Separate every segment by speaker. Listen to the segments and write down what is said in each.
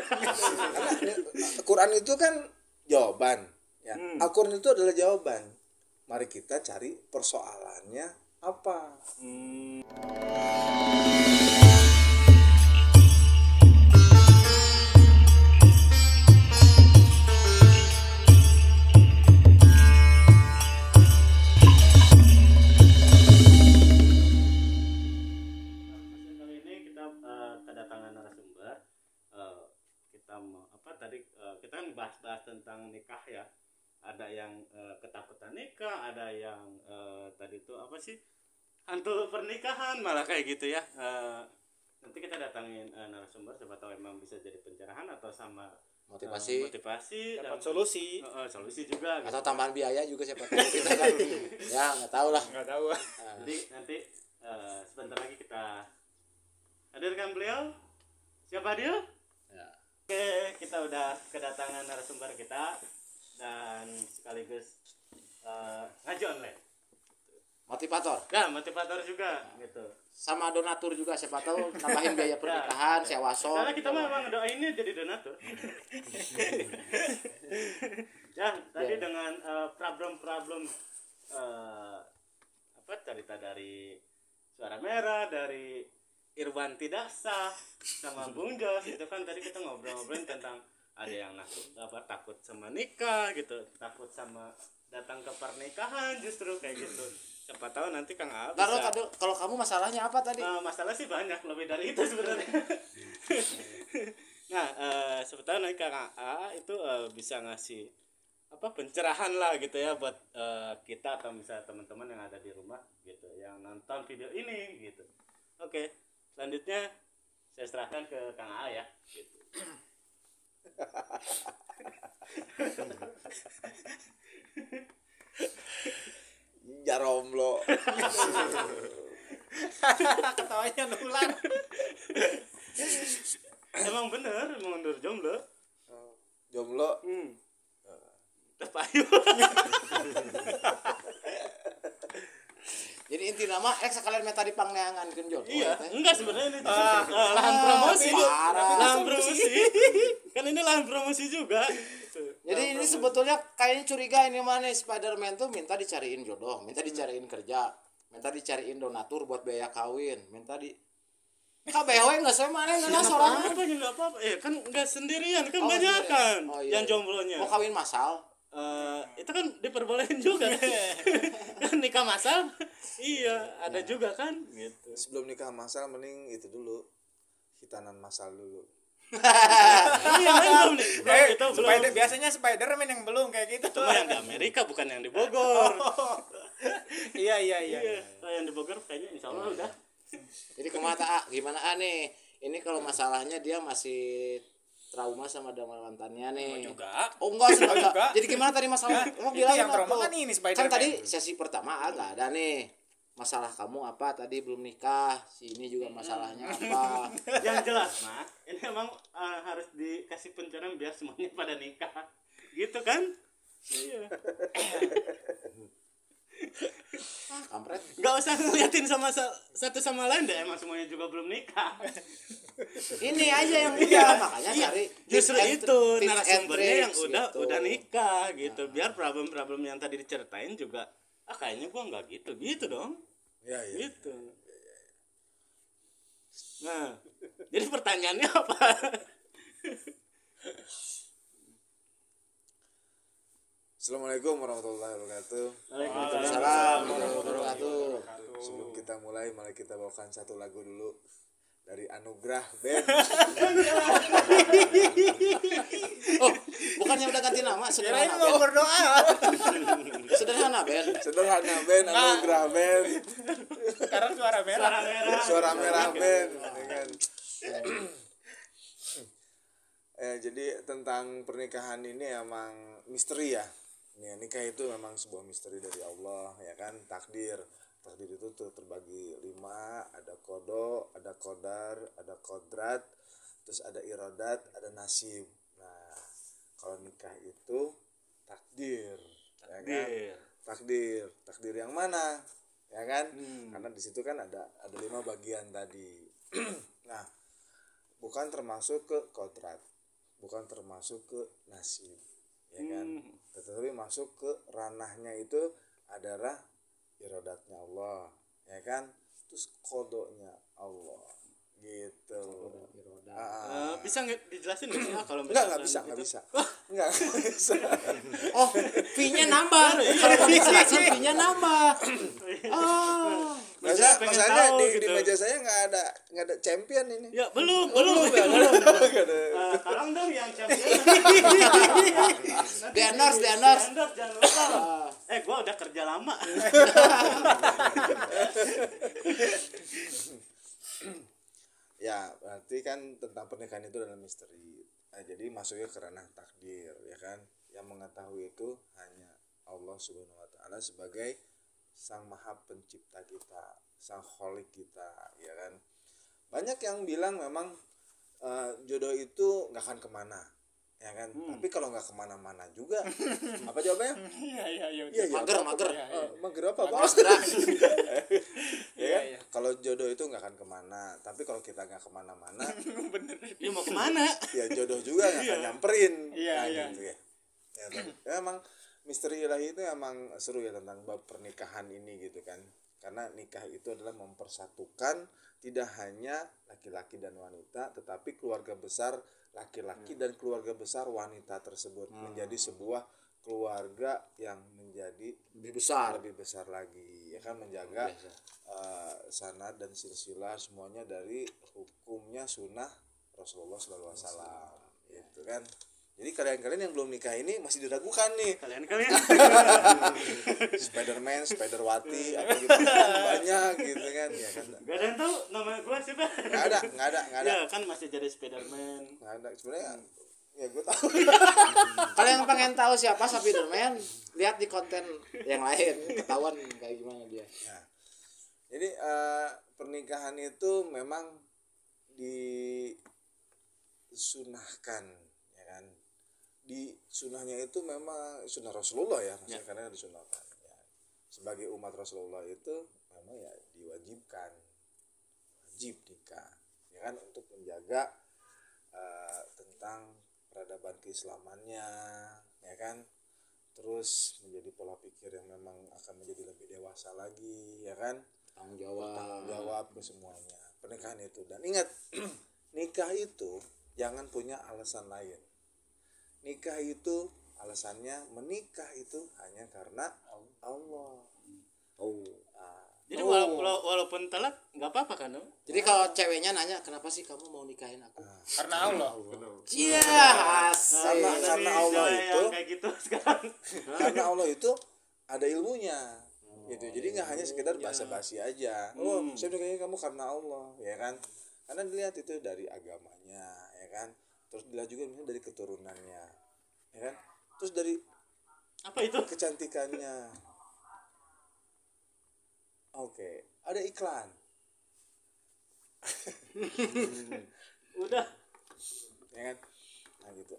Speaker 1: Karena Quran itu kan jawaban, ya. Al-Quran itu adalah jawaban. Mari kita cari persoalannya apa.
Speaker 2: Kali ini kita kedatangan narasumber. Kita mau apa tadi? Kita kan bahas-bahas tentang nikah ya. Ada yang ketakutan nikah, ada yang tadi itu apa sih? Hantu pernikahan malah kayak gitu ya. Nanti kita datangin narasumber, siapa tahu emang bisa jadi pencerahan atau sama
Speaker 3: Motivasi.
Speaker 2: dapat
Speaker 4: solusi.
Speaker 2: solusi juga
Speaker 3: Atau
Speaker 2: gitu.
Speaker 3: tambahan biaya juga siapa tahu kita kan. Ya nggak tahu lah.
Speaker 4: Nggak tahu.
Speaker 2: Jadi nanti sebentar lagi kita hadirkan beliau. Siapa dia?
Speaker 3: Ya.
Speaker 2: Oke, kita udah kedatangan narasumber kita dan sekaligus ngaji online.
Speaker 3: Motivator.
Speaker 2: Ya, motivator juga gitu.
Speaker 3: Sama donatur juga siapa tahu nambahin biaya pernikahan, sewa sound.
Speaker 2: Karena kita memang doainnya jadi donatur. Ya, tadi dengan problem-problem apa cerita dari Suara Merah, dari Irwan Tidak Sah, sama Bung Jos itu kan tadi kita ngobrol-ngobrolin tentang ada yang takut sama nikah gitu, takut sama datang ke pernikahan justru kayak gitu. Siapa tahu nanti Kang A bisa.
Speaker 3: Taruh, kalau kamu masalahnya apa tadi?
Speaker 2: Masalah sih banyak, lebih dari itu sebenarnya. Nah, sebetulnya nanti Kang A itu bisa ngasih apa pencerahan lah gitu ya buat kita atau misalnya teman-teman yang ada di rumah gitu yang nonton video ini gitu. Oke, selanjutnya saya serahkan ke Kang A ya gitu.
Speaker 1: Jaromlo.
Speaker 4: Ketawanya nular.
Speaker 2: Emang bener jomblo.
Speaker 1: Jomblo.
Speaker 2: Tepayu.
Speaker 3: Jadi inti nama sekalian meta di pangneangan kenjol.
Speaker 2: Iya, enggak sebenarnya ini lahan promosi. Lahan promosi. Kan ini lahan promosi juga.
Speaker 3: Jadi ini sebetulnya kayaknya curiga ini mana Spiderman tuh minta dicariin jodoh, minta dicariin kerja, minta dicariin donatur buat biaya kawin, minta di KBW nggak saya mana nggak sorangan.
Speaker 2: Apa enggak apa-apa. Kan enggak sendirian, kan
Speaker 3: Oh,
Speaker 2: banyak
Speaker 3: sendirian.
Speaker 2: kan
Speaker 3: Oh, iya,
Speaker 2: yang
Speaker 3: iya.
Speaker 2: jomblonya.
Speaker 3: Mau kawin masal.
Speaker 2: Itu kan diperbolehin juga kan nikah masal iya ada juga kan gitu.
Speaker 1: Sebelum nikah masal mending itu dulu. Hitanan masal dulu.
Speaker 2: Iya belum nih itu belum
Speaker 4: Biasanya Spiderman yang belum kayak gitu.
Speaker 2: cuma yang di Amerika bukan yang di Bogor.
Speaker 4: Iya.
Speaker 2: Iya kalau yang di Bogor kayaknya insya Allah udah.
Speaker 3: Jadi kemata gimana nih? Ini kalau masalahnya dia masih trauma sama mantannya nih.
Speaker 4: Juga.
Speaker 3: Oh enggak
Speaker 4: juga.
Speaker 3: Jadi gimana tadi masalah? Mau
Speaker 4: Itu
Speaker 3: bilangin
Speaker 4: yang trauma
Speaker 3: apa?
Speaker 4: kan ini Spiderman.
Speaker 3: Kan tadi sesi pertama agak ada nih. Masalah kamu apa tadi belum nikah? Si ini juga masalahnya apa?
Speaker 2: Yang jelas mah ini emang harus dikasih pencerahan biar semuanya pada nikah gitu kan. Iya.
Speaker 3: Kampret.
Speaker 2: Nggak usah ngeliatin sama satu sama lain deh, emang semuanya juga belum nikah.
Speaker 3: Ini aja yang udah makanya cari
Speaker 2: Justru
Speaker 3: tips and-
Speaker 2: itu
Speaker 3: tips and
Speaker 2: narasumbernya yang
Speaker 3: tricks gitu.
Speaker 2: udah nikah gitu. Biar problem-problem yang tadi diceritain juga kayaknya gua nggak gitu dong.
Speaker 1: Ya.
Speaker 2: Gitu. Nah, jadi pertanyaannya apa?
Speaker 1: Assalamualaikum warahmatullahi wabarakatuh.
Speaker 3: Waalaikumsalam warahmatullahi wabarakatuh.
Speaker 1: Sebelum kita mulai, mari kita bawakan satu lagu dulu dari Anugrah Band.
Speaker 3: Oh, bukannya udah ganti nama
Speaker 4: Kirain
Speaker 3: sederhana
Speaker 4: mau
Speaker 3: band.
Speaker 4: berdoa.
Speaker 3: Sederhana band.
Speaker 1: Sederhana Band, Anugrah Band,
Speaker 4: Sekarang suara merah.
Speaker 2: Suara merah.
Speaker 1: Suara Merah Band, ya kan? Jadi tentang pernikahan ini emang misteri ya. Nikah itu memang sebuah misteri dari Allah, ya kan? Takdir itu tuh terbagi 5, ada kodo, ada kodar, ada kodrat, terus ada iradat, ada nasib. Nah, kalau nikah itu takdir, ya kan? Takdir yang mana, ya kan? Karena di situ kan ada 5 bagian tadi. Nah, bukan termasuk ke kodrat. bukan termasuk ke nasib, ya kan, tetapi masuk ke ranahnya itu adalah iradatnya Allah, ya kan, terus kodonya Allah gitu.
Speaker 2: Bisa nggak dijelasin nggak sih kalau
Speaker 1: Enggak
Speaker 2: misalkan
Speaker 1: bisa,
Speaker 2: gitu?
Speaker 1: enggak bisa.
Speaker 3: Oh, fee-nya nambah. Kalau kamu jelasin fee-nya nambah. Oh.
Speaker 2: Maksudnya pengen
Speaker 1: Masalahnya
Speaker 2: tahu
Speaker 1: di
Speaker 2: gitu.
Speaker 1: meja saya nggak ada champion ini.
Speaker 2: Ya belum. Tolong dong yang champion.
Speaker 3: Di endorse, di endorse.
Speaker 2: Jangan lupa. Gua udah kerja lama.
Speaker 1: Ya, berarti kan tentang pernikahan itu adalah misteri. Nah, jadi masuknya ke ranah takdir, ya kan. Yang mengetahui itu hanya Allah Subhanahu wa taala sebagai Sang Maha Pencipta kita, Sang Khalik kita, ya kan. Banyak yang bilang memang jodoh itu nggak akan kemana, ya kan. Tapi kalau nggak kemana-mana juga, apa jawabannya?
Speaker 4: Iya.
Speaker 3: Mager.
Speaker 1: Mager apa, Bang? Ya kan? Kalau jodoh itu nggak akan kemana, tapi kalau kita nggak kemana-mana,
Speaker 2: Ini mau kemana?
Speaker 1: ya jodoh juga nggak akan nyamperin.
Speaker 4: Iya.
Speaker 1: Gitu ya. Ya, emang misteri ilahi itu emang seru ya tentang bab pernikahan ini gitu kan. Karena nikah itu adalah mempersatukan tidak hanya laki-laki dan wanita, tetapi keluarga besar laki-laki dan keluarga besar wanita tersebut menjadi sebuah keluarga yang menjadi
Speaker 3: Lebih besar.
Speaker 1: lebih besar lagi, ya kan, menjaga sanad dan silsilah semuanya dari hukumnya sunnah Rasulullah SAW, gitu kan. Jadi kalian-kalian yang belum nikah ini masih diragukan nih.
Speaker 2: Kalian
Speaker 1: Spiderman, Spiderwati, apa gitu kan banyak gitu kan, ya kan.
Speaker 2: gak ada yang tahu nama gua siapa?
Speaker 1: Nggak ada.
Speaker 2: Ya kan masih jadi Spiderman.
Speaker 1: Nggak ada sebenarnya. Ya gue tahu.
Speaker 3: Kalau yang pengen tahu siapa Spiderman, lihat di konten yang lain, ketahuan kayak gimana dia.
Speaker 1: Nah, jadi pernikahan itu memang disunahkan, ya kan. Di sunahnya itu memang sunnah Rasulullah ya, maksudnya karena disunahkan. Ya. Sebagai umat Rasulullah itu memang ya diwajibkan, wajib nikah, ya kan, untuk menjaga tentang peradaban keislamannya, ya kan, terus menjadi pola pikir yang memang akan menjadi lebih dewasa lagi, ya kan,
Speaker 3: Tanggung
Speaker 1: bertanggung
Speaker 3: jawab.
Speaker 1: jawab ke semuanya pernikahan itu. Dan ingat, nikah itu jangan punya alasan lain. Nikah itu alasannya menikah itu hanya karena Allah.
Speaker 2: Jadi walaupun telat nggak apa-apa kan? No?
Speaker 3: Jadi kalau ceweknya nanya, kenapa sih kamu mau nikahin aku?
Speaker 4: Karena Allah.
Speaker 3: Iya, asik.
Speaker 1: Karena Allah itu
Speaker 2: kayak gitu sekarang.
Speaker 1: karena Allah itu ada ilmunya, gitu. Jadi nggak hanya sekedar basa-basi aja. Saya nikahin kamu karena Allah, ya kan? Karena dilihat itu dari agamanya, ya kan? Terus dilihat juga misalnya dari keturunannya, ya kan? Terus dari
Speaker 2: Apa itu?
Speaker 1: kecantikannya. Oke, ada iklan.
Speaker 2: Udah.
Speaker 1: Ya kan? Nah gitu.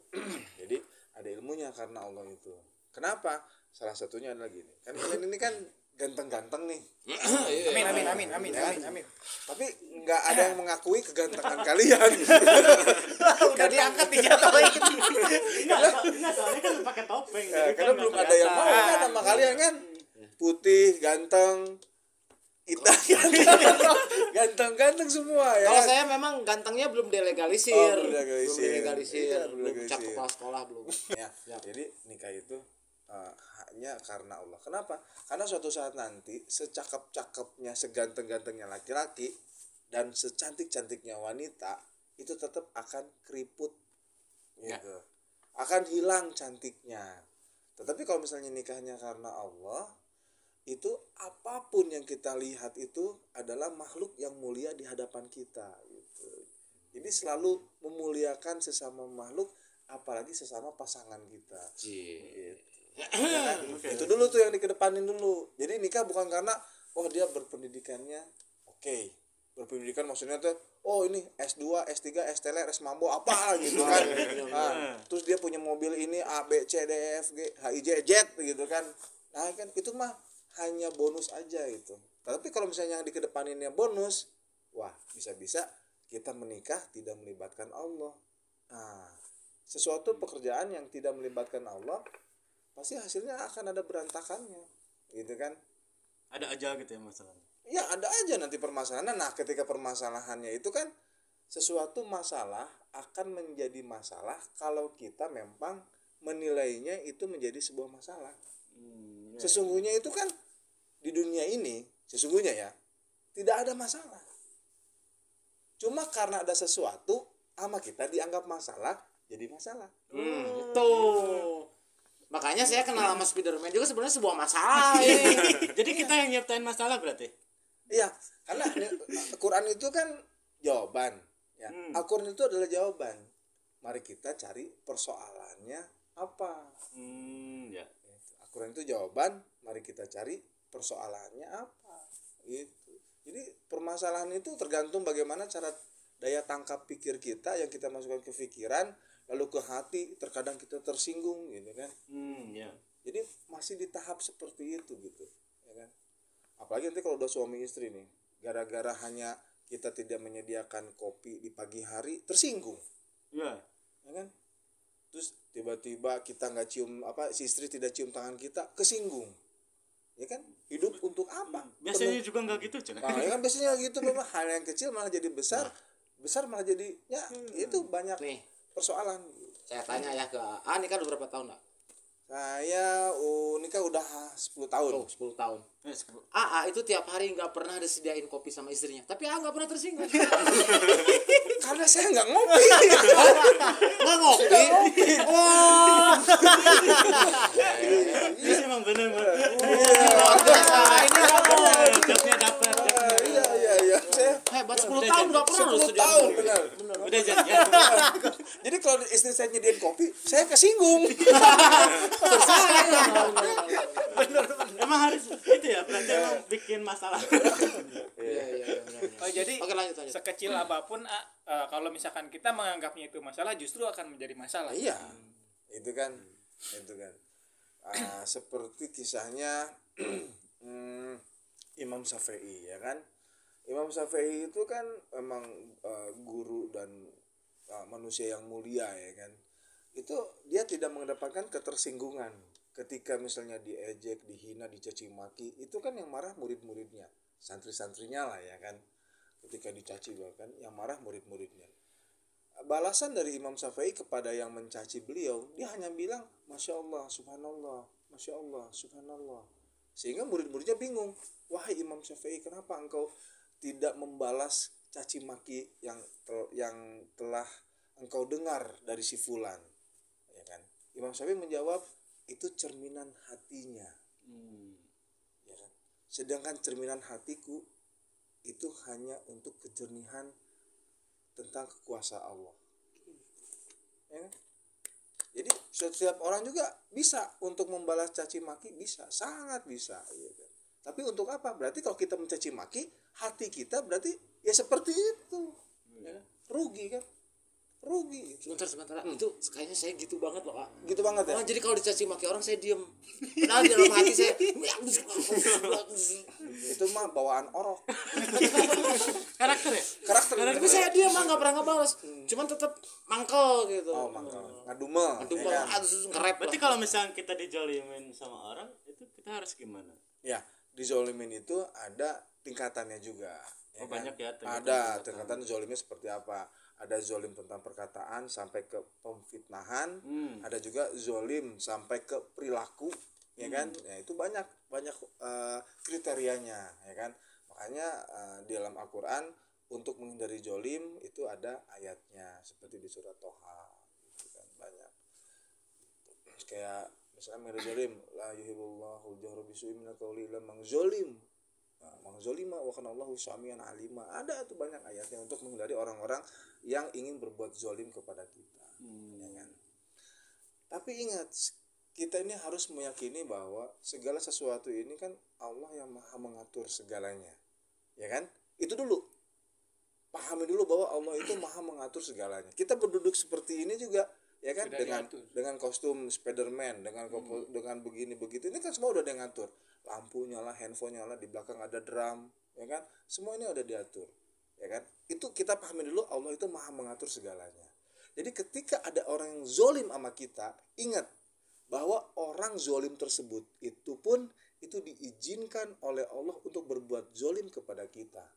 Speaker 1: Jadi ada ilmunya karena Allah itu. Kenapa? Salah satunya adalah gini. Kan kalian ini kan ganteng-ganteng nih.
Speaker 4: Amin.
Speaker 1: Tapi nggak ada yang mengakui kegantengan kalian.
Speaker 4: Udah diangkat dijatuhin.
Speaker 2: Enggak, soalnya kan pakai topeng.
Speaker 1: Ya,
Speaker 2: jadi
Speaker 1: karena
Speaker 2: kan
Speaker 1: belum
Speaker 2: nggak
Speaker 1: ada yang mau
Speaker 2: kelihatan.
Speaker 1: kan sama kalian kan. Putih, ganteng, kita ganteng semua ya.
Speaker 3: Kalau
Speaker 1: kan?
Speaker 3: saya memang gantengnya belum delegalisir.
Speaker 1: Oh, belum delegalisir. Iya, belum
Speaker 3: Belum
Speaker 1: delegalisir.
Speaker 3: cap kepala sekolah belum.
Speaker 1: Ya, jadi nikah itu hanya karena Allah. Kenapa? Karena suatu saat nanti secakep-cakepnya, seganteng-gantengnya laki-laki dan secantik-cantiknya wanita itu tetap akan keriput gitu. Akan hilang cantiknya. Tetapi kalau misalnya nikahnya karena Allah, itu apapun yang kita lihat itu adalah makhluk yang mulia di hadapan kita gitu. Jadi selalu memuliakan sesama makhluk, apalagi sesama pasangan kita. Gitu. Ya kan? Itu dulu tuh yang dikedepanin dulu. Jadi nikah bukan karena dia berpendidikannya oke. Berpendidikan maksudnya tuh ini S2, S3, STL, S Mambo apa gitu kan. Nah, terus dia punya mobil ini A B C D E F G H I J Z gitu kan. Nah, kan itu mah hanya bonus aja itu. Tapi kalau misalnya yang dikedepaninnya bonus, wah bisa-bisa kita menikah tidak melibatkan Allah. Nah, sesuatu pekerjaan yang tidak melibatkan Allah pasti hasilnya akan ada berantakannya, gitu kan?
Speaker 2: Ada aja gitu ya masalahnya.
Speaker 1: Ya ada aja nanti permasalahan. Nah ketika permasalahannya itu kan sesuatu masalah akan menjadi masalah kalau kita memang menilainya itu menjadi sebuah masalah. Sesungguhnya itu kan di dunia ini sesungguhnya ya tidak ada masalah. Cuma karena ada sesuatu sama kita dianggap masalah jadi masalah.
Speaker 3: Itu. Makanya saya kenal sama Spiderman juga sebenarnya sebuah masalah ini.
Speaker 2: Jadi kita yang nyiptain masalah berarti.
Speaker 1: Iya, karena Quran itu kan jawaban, ya. Al-Quran itu adalah jawaban. Mari kita cari persoalannya apa.
Speaker 2: Ya.
Speaker 1: Al-Quran itu jawaban, mari kita cari persoalannya apa. Gitu. Jadi permasalahan itu tergantung bagaimana cara daya tangkap pikir kita yang kita masukkan ke pikiran, lalu ke hati, terkadang kita tersinggung, gitu kan.
Speaker 2: Ya.
Speaker 1: Jadi masih di tahap seperti itu gitu, ya kan. Apalagi nanti kalau udah suami istri nih, gara-gara hanya kita tidak menyediakan kopi di pagi hari tersinggung,
Speaker 2: Ya.
Speaker 1: ya kan? Terus tiba-tiba kita nggak cium si istri tidak cium tangan kita, kesinggung, ya kan? Hidup untuk apa?
Speaker 2: Biasanya juga nggak gitu, Cen.
Speaker 1: Nah, ya kan biasanya gitu, memang hal yang kecil malah jadi besar, besar malah jadi ya itu banyak
Speaker 3: Nih,
Speaker 1: persoalan.
Speaker 3: saya tanya ya ke ini kan udah berapa tahun nak?
Speaker 1: Saya nikah udah 10 tahun.
Speaker 3: Oh, 10 tahun. AA itu tiap hari nggak pernah disediain kopi sama istrinya, tapi AA nggak pernah tersinggung.
Speaker 1: Karena saya nggak ngopi.
Speaker 3: Nggak ngopi. Oh,
Speaker 2: Iya sih emang bener, Bang.
Speaker 3: luar biasa. Ini kamu
Speaker 2: Jobnya dapat.
Speaker 1: Iya. Saya
Speaker 3: hebat 10 tahun nggak pernah
Speaker 1: 10
Speaker 3: lu disediain
Speaker 1: tahun
Speaker 3: kopi.
Speaker 1: benar.
Speaker 2: Udah jadi ya.
Speaker 1: Jadi kalau istri saya nyediain kopi, saya kesinggung.
Speaker 2: Emang harus itu ya, berarti emang bikin masalah.
Speaker 3: Iya, benar.
Speaker 4: Oh, jadi
Speaker 3: Oke, lanjut.
Speaker 4: sekecil apapun kalau misalkan kita menganggapnya itu masalah justru akan menjadi masalah.
Speaker 1: Iya. Itu kan. Seperti kisahnya Imam Syafi'i, ya kan? Imam Syafi'i itu kan memang guru dan manusia yang mulia, ya kan? Itu dia tidak mengedepankan ketersinggungan ketika misalnya diejek, dihina, dicaci maki. Itu kan yang marah murid-muridnya, santri-santrinya lah, ya kan? Ketika dicaci bahkan yang marah murid-muridnya. Balasan dari Imam Syafi'i kepada yang mencaci beliau, dia hanya bilang Masya Allah, Subhanallah, Masya Allah, Subhanallah. Sehingga murid-muridnya bingung, wahai Imam Syafi'i, kenapa engkau tidak membalas caci maki yang telah engkau dengar dari si fulan, ya kan? Imam Syafi'i menjawab, itu cerminan hatinya, ya kan? Sedangkan cerminan hatiku itu hanya untuk kejernihan tentang kekuasaan Allah, ya kan? Jadi setiap orang juga bisa untuk membalas caci maki, bisa, sangat bisa, ya kan? Tapi untuk apa? Berarti kalau kita mencaci maki, hati kita berarti ya seperti itu, ya kan? Rugi kan? Rugi.
Speaker 3: Sebentar. Itu kayaknya saya gitu banget loh, Kak.
Speaker 1: Gitu banget ya.
Speaker 3: Jadi kalau dicaci maki orang saya diem. Padahal di dalam hati saya
Speaker 1: Itu mah bawaan orok.
Speaker 2: Karakter ya?
Speaker 1: Karakter.
Speaker 3: tapi saya diem mah nggak pernah ngebalas. Cuman tetap mangkel gitu.
Speaker 1: Oh, mangkal. Ngadumel.
Speaker 3: Aduh,
Speaker 1: ya kan?
Speaker 3: ngerep.
Speaker 2: Berarti kalau misalnya kita dijolimin sama orang, itu kita harus gimana?
Speaker 1: Ya, di zolimin itu ada tingkatannya juga.
Speaker 2: Oh,
Speaker 1: kan?
Speaker 2: banyak ya
Speaker 1: Ada tingkatan zolimnya seperti apa. Ada zolim tentang perkataan sampai ke pemfitnahan, ada juga zolim sampai ke perilaku, ya kan? Ya itu banyak kriterianya, ya kan? Makanya di dalam Al-Qur'an untuk menghindari zolim itu ada ayatnya seperti di surat Toha, gitu kan, banyak. Kayak misalnya menghindari zolim, la yuhibbullahu jahra bisu'i minal qawli illa man zolim. Mang zolima wa kana Allahu samian alima. Ada tuh banyak ayatnya untuk menghindari orang-orang yang ingin berbuat zolim kepada kita, ya kan? Tapi ingat, kita ini harus meyakini bahwa segala sesuatu ini kan Allah yang maha mengatur segalanya, ya kan? Itu dulu, pahami dulu bahwa Allah itu maha mengatur segalanya. Kita berduduk seperti ini juga, ya kan?
Speaker 4: Sudah
Speaker 1: Dengan kostum Spiderman, dengan begini begitu, ini kan semua udah ada yang ngatur. Lampu nyala, handphone nyala, di belakang ada drum, ya kan? Semua ini udah diatur, ya kan? Itu kita pahami dulu, Allah itu maha mengatur segalanya. Jadi ketika ada orang yang zolim sama kita, ingat bahwa orang zolim tersebut itu pun itu diizinkan oleh Allah untuk berbuat zolim kepada kita.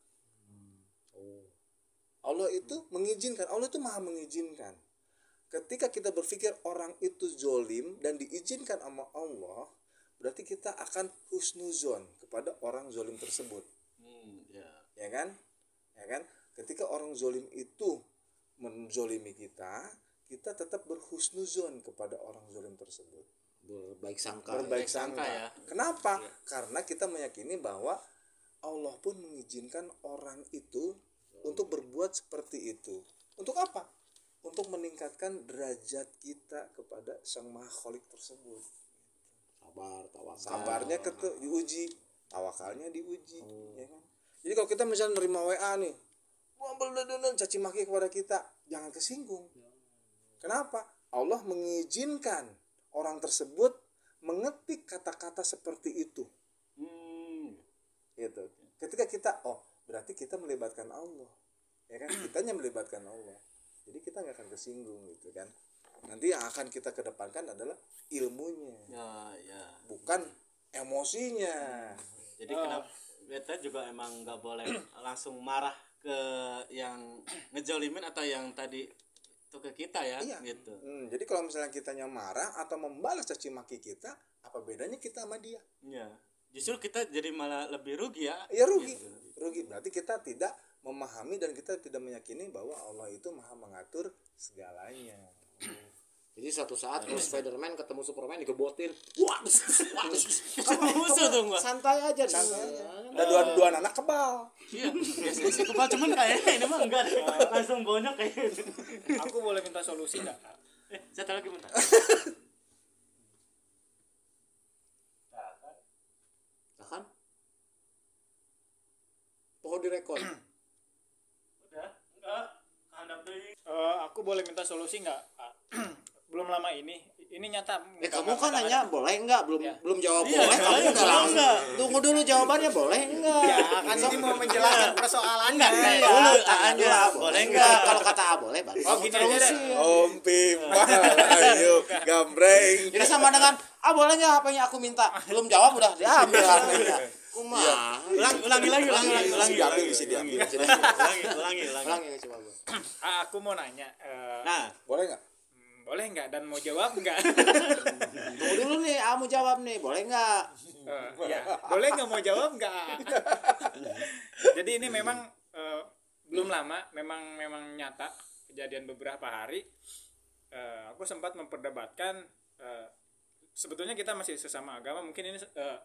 Speaker 1: Allah itu mengizinkan, Allah itu maha mengizinkan. Ketika kita berpikir orang itu zolim dan diizinkan sama Allah, berarti kita akan husnuzon kepada orang zolim tersebut. Ya kan? Ya kan? Ketika orang zolim itu menzolimi kita, kita tetap berhusnuzon kepada orang zolim tersebut.
Speaker 3: Berbaik sangka.
Speaker 1: Berbaik sangka.
Speaker 2: ya.
Speaker 1: Kenapa? Karena kita meyakini bahwa Allah pun mengizinkan orang itu untuk berbuat seperti itu. Untuk apa? Untuk meningkatkan derajat kita kepada Sang Maha Khalik tersebut.
Speaker 3: Sabar, tawakal.
Speaker 1: Sabarnya diuji, tawakalnya diuji, ya kan? Jadi kalau kita misalnya nerima WA nih, caci maki kepada kita, jangan kesinggung. Kenapa? Allah mengizinkan orang tersebut mengetik kata-kata seperti itu. Gitu. Ketika kita, berarti kita melibatkan Allah, ya kan? Kitanya melibatkan Allah, jadi kita nggak akan kesinggung, gitu kan? Nanti yang akan kita kedepankan adalah ilmunya, bukan emosinya.
Speaker 2: Jadi kenapa beta juga emang nggak boleh langsung marah ke yang ngejolimin atau yang tadi itu ke kita ya,
Speaker 1: Iya.
Speaker 2: gitu.
Speaker 1: Jadi kalau misalnya kitanya marah atau membalas caci maki kita, apa bedanya kita sama dia?
Speaker 2: Iya. Justru kita jadi malah lebih rugi ya.
Speaker 1: Ya rugi,
Speaker 2: Gitu.
Speaker 1: rugi. Berarti kita tidak memahami dan kita tidak meyakini bahwa Allah itu maha mengatur segalanya.
Speaker 3: Jadi suatu saat Spider-Man ketemu Superman digebotin. Wah,
Speaker 2: Musuh tuh gua.
Speaker 3: santai aja.
Speaker 1: Ada dua anak kebal.
Speaker 2: Iya. Biasanya sih kebal cuman kayaknya ini mah enggak deh. Langsung bonyok kayak gitu.
Speaker 4: Aku boleh minta solusi nggak?
Speaker 2: Satu lagi bentar.
Speaker 3: Kan? Pohon direkod.
Speaker 2: Udah, enggak. Handap deui.
Speaker 4: Aku boleh minta solusi nggak? Belum lama ini nyata.
Speaker 3: Kamu kan nanya boleh enggak? Belum jawab
Speaker 2: Iya,
Speaker 3: boleh. Kamu
Speaker 2: iya,
Speaker 3: udah
Speaker 2: boleh
Speaker 3: langsung.
Speaker 2: enggak?
Speaker 3: Tunggu dulu jawabannya boleh enggak?
Speaker 4: Ya, kan ini mau menjelaskan persoalannya.
Speaker 2: Enggak,
Speaker 3: Iya,
Speaker 2: dulu
Speaker 3: tanya
Speaker 2: aja.
Speaker 3: dulu,
Speaker 2: Boleh enggak?
Speaker 3: Kalau kata A boleh baru.
Speaker 4: Oh, gini aja deh.
Speaker 3: terusin.
Speaker 1: Om Pimpal, ayo gambreng.
Speaker 3: Jadi sama dengan boleh nggak apa yang aku minta? Belum jawab udah diambil HP-nya. Kumaha?
Speaker 2: Ulangi lagi.
Speaker 1: Bisa diambil, bisa diambil.
Speaker 2: Ulangi.
Speaker 3: Coba gua.
Speaker 4: Aku mau nanya.
Speaker 2: Nah,
Speaker 1: Boleh nggak?
Speaker 4: Boleh nggak dan mau jawab nggak?
Speaker 3: Tunggu dulu nih, mau jawab nih, boleh nggak?
Speaker 4: Ya, boleh nggak mau jawab nggak? Jadi ini memang belum lama, memang nyata kejadian beberapa hari. Aku sempat memperdebatkan. Sebetulnya kita masih sesama agama, mungkin ini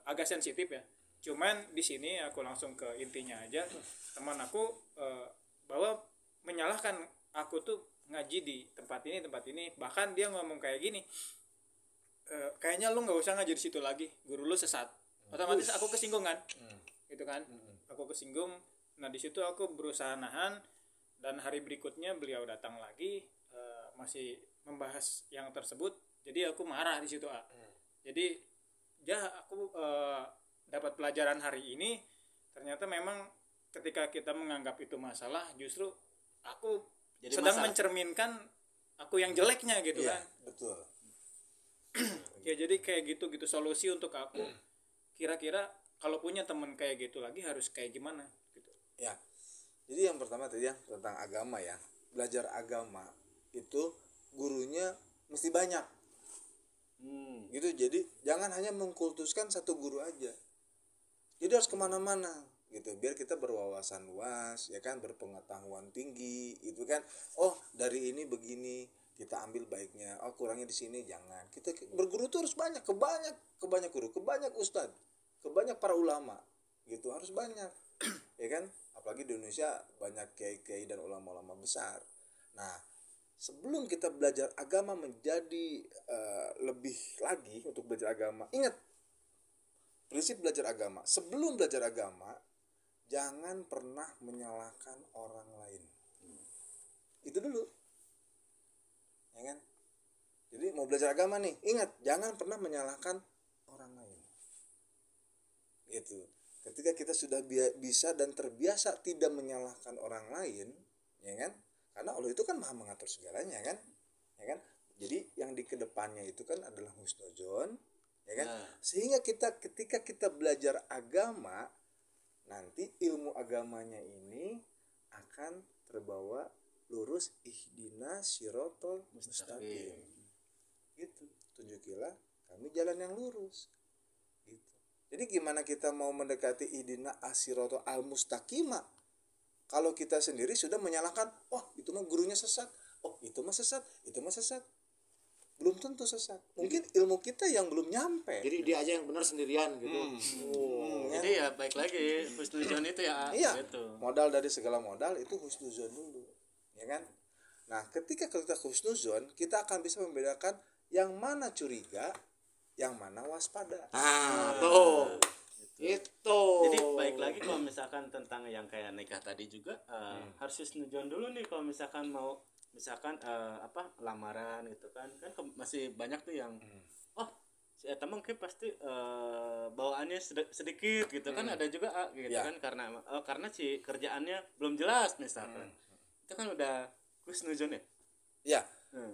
Speaker 4: agak sensitif ya. Cuman di sini aku langsung ke intinya aja. Teman aku bahwa menyalahkan aku tuh ngaji di tempat ini, bahkan dia ngomong kayak gini, kayaknya lu nggak usah ngaji di situ lagi, guru lu sesat. Otomatis aku kesinggung kan, gitu kan, aku kesinggung. Nah di situ aku berusaha nahan, dan hari berikutnya beliau datang lagi, masih membahas yang tersebut. Jadi aku marah di situ. Jadi aku dapat pelajaran hari ini, ternyata memang ketika kita menganggap itu masalah, justru aku
Speaker 2: jadi
Speaker 4: sedang
Speaker 2: masalah.
Speaker 4: mencerminkan aku yang jeleknya gitu
Speaker 1: Iya,
Speaker 4: kan.
Speaker 1: betul.
Speaker 4: Ya jadi kayak gitu solusi untuk aku. Kira-kira kalau punya teman kayak gitu lagi harus kayak gimana gitu.
Speaker 1: Ya. Jadi yang pertama tadi ya tentang agama ya. Belajar agama itu gurunya mesti banyak. Gitu. Jadi jangan hanya mengkultuskan satu guru aja. Jadi harus kemana-mana gitu, biar kita berwawasan luas, ya kan, berpengetahuan tinggi, itu kan. Oh dari ini begini, kita ambil baiknya. Oh kurangnya di sini jangan. Kita berguru tuh harus banyak, ke banyak guru, ke banyak ustadz, ke banyak para ulama, gitu harus banyak, ya kan. Apalagi di Indonesia banyak kiai-kiai dan ulama-ulama besar. Nah sebelum kita belajar agama menjadi lebih lagi untuk belajar agama, ingat prinsip belajar agama. Sebelum belajar agama, jangan pernah menyalahkan orang lain. Itu dulu, ya kan. Jadi mau belajar agama nih, ingat jangan pernah menyalahkan orang lain. Itu. Ketika kita sudah bisa dan terbiasa tidak menyalahkan orang lain, ya kan. Karena Allah itu kan maha mengatur segalanya kan, ya kan. Jadi yang di kedepannya itu kan adalah husnuzon, ya kan. Sehingga ketika kita belajar agama, nanti ilmu agamanya ini akan terbawa lurus, ihdina sirotol mustaqim. Gitu. Tunjukilah kami jalan yang lurus. Gitu. Jadi gimana kita mau mendekati ihdina asirotol al mustaqimah kalau kita sendiri sudah menyalahkan, oh itu mah gurunya sesat, oh itu mah sesat, itu mah sesat. Belum tentu sesat. Mungkin ilmu kita yang belum nyampe.
Speaker 3: Jadi dia aja yang benar sendirian gitu.
Speaker 2: Jadi ya baik lagi husnuzon itu ya.
Speaker 1: Iya.
Speaker 2: Gitu.
Speaker 1: Modal dari segala modal itu husnuzon dulu, ya kan? Nah, ketika kita husnuzon, kita akan bisa membedakan yang mana curiga, yang mana waspada.
Speaker 3: Tuh. Itu.
Speaker 2: Jadi baik lagi kalau misalkan tentang yang kayak nikah tadi juga harus husnuzon dulu nih kalau misalkan mau lamaran gitu kan masih banyak tuh yang si eta mah pasti bawaannya sedikit gitu kan ada juga gitu kan karena si kerjaannya belum jelas misalkan itu kan udah husnuzon ya.
Speaker 1: Ya,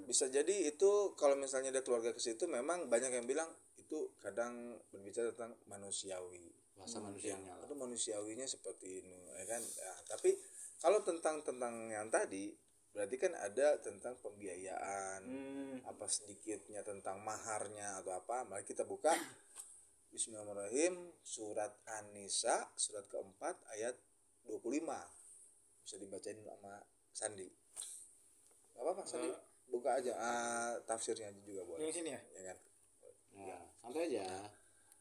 Speaker 1: bisa jadi itu kalau misalnya ada keluarga ke situ memang banyak yang bilang itu kadang berbicara tentang manusiawi.
Speaker 3: Bahasa manusianya.
Speaker 1: Itu manusiawinya seperti ini, ya kan? Ya, tapi kalau tentang yang tadi berarti kan ada tentang pembiayaan, apa sedikitnya tentang maharnya atau apa. Mari kita buka Bismillahirrahmanirrahim, surat An-Nisa surat keempat ayat 25. Bisa dibacain sama Sandi. Gak apa-apa Sandi, buka aja tafsirnya juga boleh.
Speaker 4: Yang sini ya?
Speaker 1: Ya kan?
Speaker 3: Ya, santai aja.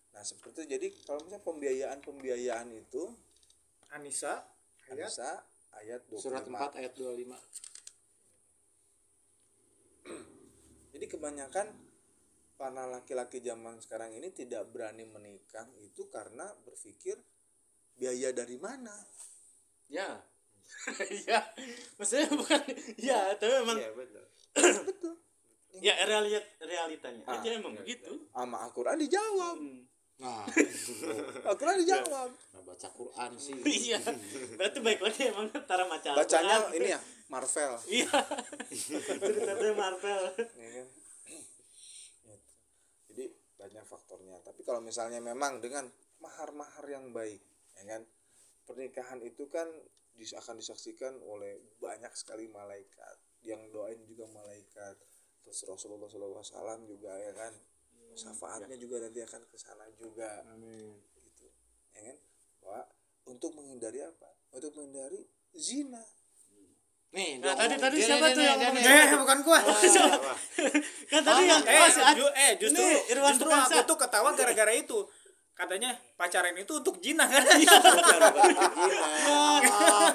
Speaker 1: Nah seperti itu. Jadi kalau misalnya pembiayaan itu
Speaker 4: An-Nisa
Speaker 1: ayat 25.
Speaker 3: Surat 4 ayat 25.
Speaker 1: Jadi kebanyakan para laki-laki zaman sekarang ini tidak berani menikah itu karena berpikir biaya dari mana.
Speaker 2: Ya. Ya. Maksudnya bukan ya, tapi memang
Speaker 1: Iya betul. Betul.
Speaker 2: ya realitanya aja emang begitu.
Speaker 1: Sama Al-Quran dijawab.
Speaker 3: Nah,
Speaker 1: Al-Quran dijawab.
Speaker 3: baca Quran sih.
Speaker 2: Iya. Berarti baik lagi emang antara macam
Speaker 1: Bacanya ini ya Marvel.
Speaker 2: Iya. Ceritanya Marvel.
Speaker 1: Ya kan? Jadi banyak faktornya. Tapi kalau misalnya memang dengan mahar-mahar yang baik, ya kan, pernikahan itu kan akan disaksikan oleh banyak sekali malaikat, yang doain juga malaikat, terus Rasulullah SAW juga, ya kan, syafaatnya juga nanti akan ke sana juga.
Speaker 3: Amin.
Speaker 1: Gitu, ya kan, bahwa untuk menghindari apa? Untuk menghindari zina.
Speaker 3: Nih,
Speaker 2: Nah, tadi
Speaker 3: dia
Speaker 2: siapa
Speaker 3: nih,
Speaker 2: tuh yang
Speaker 3: dia
Speaker 2: ngomong?
Speaker 3: nih.
Speaker 4: bukan gua.
Speaker 2: Kan tadi yang
Speaker 4: Justru
Speaker 2: Ini Irwan
Speaker 4: aku
Speaker 2: Sukansa.
Speaker 4: tuh ketawa gara-gara itu. Katanya pacaran itu untuk jinah kan?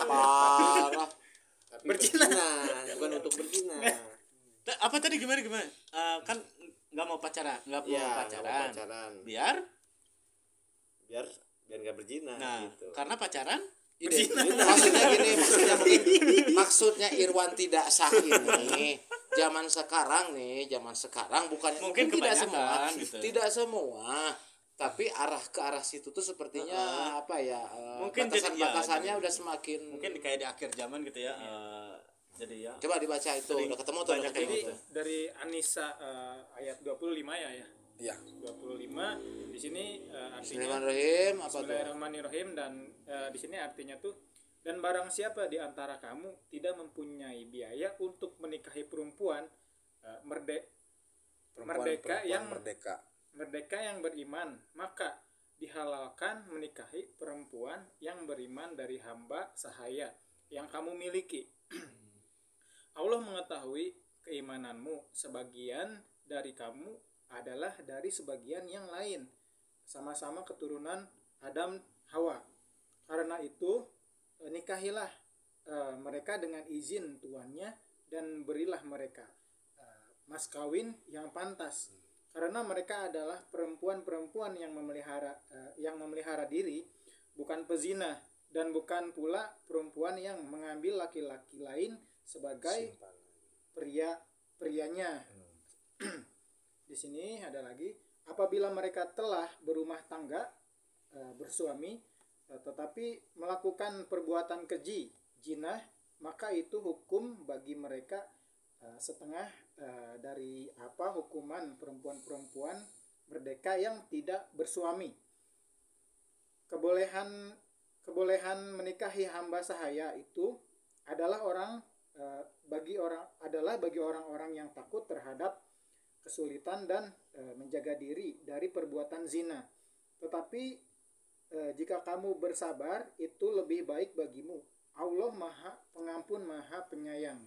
Speaker 3: Parah.
Speaker 5: Tapi
Speaker 4: Berzina.
Speaker 5: bukan untuk berzina.
Speaker 2: Apa tadi gimana? Kan nggak mau pacaran, nggak mau
Speaker 5: Iya, nggak mau
Speaker 2: pacaran.
Speaker 5: pacaran.
Speaker 2: Biar
Speaker 5: Biar nggak berzina
Speaker 2: nah,
Speaker 5: gitu.
Speaker 2: karena pacaran
Speaker 3: Maksudnya Irwan tidak sah ini zaman sekarang bukan
Speaker 2: Mungkin
Speaker 3: tidak
Speaker 2: kebanyakan
Speaker 3: semua
Speaker 2: gitu.
Speaker 3: tidak semua tapi ke arah situ tuh sepertinya
Speaker 2: Mungkin jadi-
Speaker 3: batasannya
Speaker 2: ya,
Speaker 3: udah semakin
Speaker 2: mungkin kayak di akhir zaman gitu ya. Jadi ya.
Speaker 3: coba dibaca itu
Speaker 2: Sering
Speaker 3: udah ketemu tuh
Speaker 2: banyak
Speaker 3: udah ketemu
Speaker 2: kayak
Speaker 3: tuh.
Speaker 4: Dari An-Nisa ayat 25 ya.
Speaker 1: Iya.
Speaker 4: 25 di sini artinya
Speaker 3: Bismillahirrahmanirrahim apa tuh
Speaker 4: Bismillahirrahmanirrahim dan di sini artinya tuh dan barang siapa di antara kamu tidak mempunyai biaya untuk menikahi perempuan merdeka yang beriman, maka dihalalkan menikahi perempuan yang beriman dari hamba sahaya yang kamu miliki. Allah mengetahui keimananmu, sebagian dari kamu adalah dari sebagian yang lain, sama-sama keturunan Adam Hawa. Karena itu nikahilah mereka dengan izin tuannya dan berilah mereka mas kawin yang pantas, karena mereka adalah perempuan-perempuan yang memelihara diri, bukan pezina, dan bukan pula perempuan yang mengambil laki-laki lain sebagai prianya. Di sini ada lagi, apabila mereka telah berumah tangga, bersuami, tetapi melakukan perbuatan keji, jinah, maka itu hukum bagi mereka setengah dari hukuman perempuan-perempuan merdeka yang tidak bersuami. Kebolehan menikahi hamba sahaya itu adalah bagi orang-orang yang takut terhadap kesulitan dan menjaga diri dari perbuatan zina. Tetapi jika kamu bersabar, itu lebih baik bagimu. Allah Maha Pengampun, Maha Penyayang.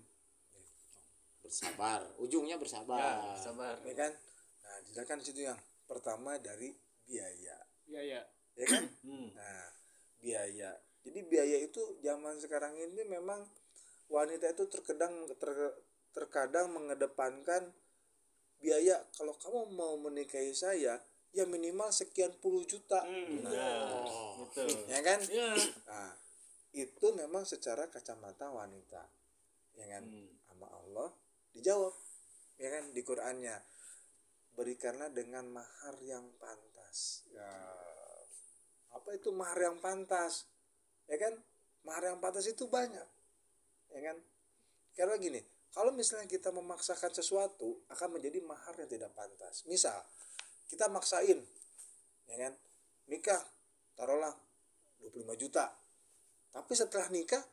Speaker 3: Bersabar, ujungnya bersabar.
Speaker 2: Sabar.
Speaker 1: Ya kan? Nah, jelaskan situ yang pertama dari biaya.
Speaker 4: Ya.
Speaker 1: Ya kan? Nah, biaya. Jadi biaya itu zaman sekarang ini memang wanita itu terkadang mengedepankan biaya. Kalau kamu mau menikahi saya, ya minimal sekian puluh juta.
Speaker 2: Betul.
Speaker 1: Ya kan?
Speaker 2: Ya.
Speaker 1: Nah, itu memang secara kacamata wanita. Ya kan? Sama Allah dijawab. Ya kan, di Qur'annya, berikanlah dengan mahar yang pantas. Ya, apa itu mahar yang pantas? Ya kan? Mahar yang pantas itu banyak. Ya kan? Karena gini, kalau misalnya kita memaksakan sesuatu akan menjadi mahar yang tidak pantas. Misal kita maksain, ya kan, nikah, taruhlah 25 juta. Tapi setelah nikah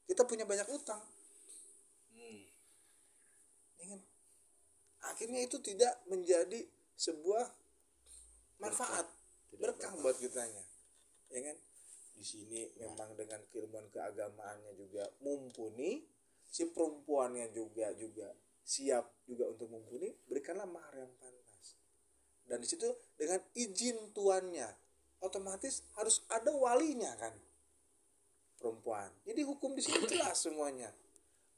Speaker 1: kita punya banyak utang. Ya kan? Akhirnya itu tidak menjadi sebuah manfaat, berkah buat kitanya. Ya kan? Di sini memang dengan keilmuan keagamaannya juga mumpuni, si perempuannya juga siap juga untuk mumpuni, berikanlah mahar yang pantas. Dan di situ dengan izin tuannya, otomatis harus ada walinya kan, perempuan. Jadi hukum di sini jelas semuanya.